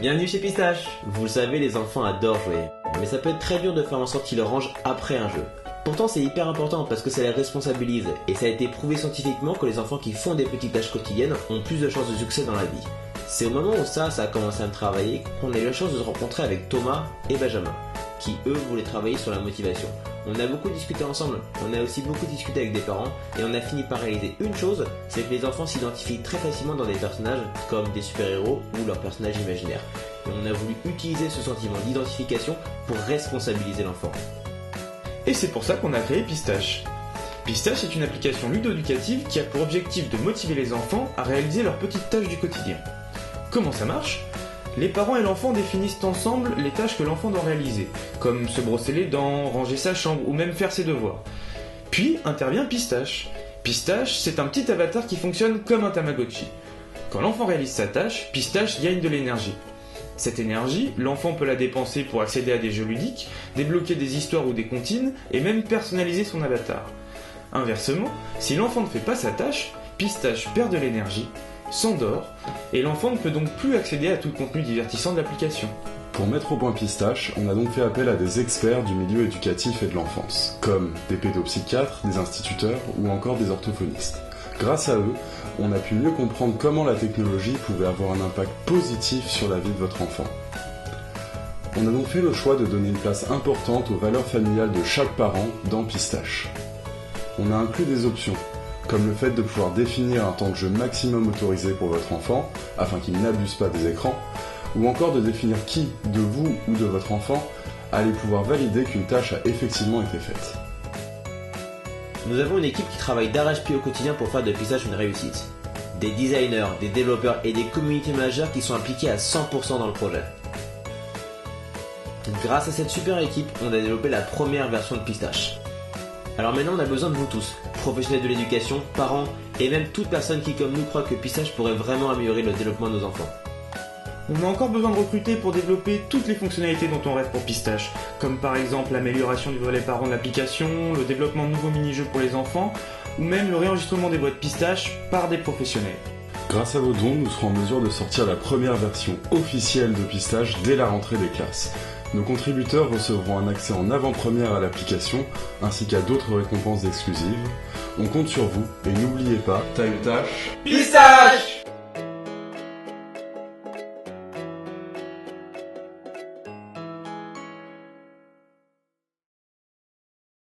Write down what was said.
Bienvenue chez Pistache. Vous le savez, les enfants adorent jouer. Mais ça peut être très dur de faire en sorte qu'ils le rangent après un jeu. Pourtant c'est hyper important parce que ça les responsabilise. Et ça a été prouvé scientifiquement que les enfants qui font des petites tâches quotidiennes ont plus de chances de succès dans la vie. C'est au moment où ça a commencé à me travailler qu'on a eu la chance de se rencontrer avec Thomas et Benjamin, qui eux voulaient travailler sur la motivation. On a beaucoup discuté ensemble, on a aussi beaucoup discuté avec des parents, et on a fini par réaliser une chose, c'est que les enfants s'identifient très facilement dans des personnages comme des super-héros ou leurs personnages imaginaires. Et on a voulu utiliser ce sentiment d'identification pour responsabiliser l'enfant. Et c'est pour ça qu'on a créé Pistache. Pistache est une application ludo-éducative qui a pour objectif de motiver les enfants à réaliser leurs petites tâches du quotidien. Comment ça marche ? Les parents et l'enfant définissent ensemble les tâches que l'enfant doit réaliser, comme se brosser les dents, ranger sa chambre ou même faire ses devoirs. Puis intervient Pistache. Pistache, c'est un petit avatar qui fonctionne comme un Tamagotchi. Quand l'enfant réalise sa tâche, Pistache gagne de l'énergie. Cette énergie, l'enfant peut la dépenser pour accéder à des jeux ludiques, débloquer des histoires ou des comptines, et même personnaliser son avatar. Inversement, si l'enfant ne fait pas sa tâche, Pistache perd de l'énergie, s'endort, et l'enfant ne peut donc plus accéder à tout le contenu divertissant de l'application. Pour mettre au point Pistache, on a donc fait appel à des experts du milieu éducatif et de l'enfance, comme des pédopsychiatres, des instituteurs ou encore des orthophonistes. Grâce à eux, on a pu mieux comprendre comment la technologie pouvait avoir un impact positif sur la vie de votre enfant. On a donc fait le choix de donner une place importante aux valeurs familiales de chaque parent dans Pistache. On a inclus des options, comme le fait de pouvoir définir un temps de jeu maximum autorisé pour votre enfant, afin qu'il n'abuse pas des écrans, ou encore de définir qui, de vous ou de votre enfant, allait pouvoir valider qu'une tâche a effectivement été faite. Nous avons une équipe qui travaille d'arrache-pied au quotidien pour faire de Pistache une réussite. Des designers, des développeurs et des community managers qui sont impliqués à 100% dans le projet. Grâce à cette super équipe, on a développé la première version de Pistache. Alors maintenant on a besoin de vous tous, professionnels de l'éducation, parents et même toute personne qui comme nous croit que Pistache pourrait vraiment améliorer le développement de nos enfants. On a encore besoin de recruter pour développer toutes les fonctionnalités dont on rêve pour Pistache, comme par exemple l'amélioration du volet parent de l'application, le développement de nouveaux mini-jeux pour les enfants, ou même le réenregistrement des voix de Pistache par des professionnels. Grâce à vos dons, nous serons en mesure de sortir la première version officielle de Pistache dès la rentrée des classes. Nos contributeurs recevront un accès en avant-première à l'application, ainsi qu'à d'autres récompenses exclusives. On compte sur vous, et n'oubliez pas, t'as une tâche Pistache!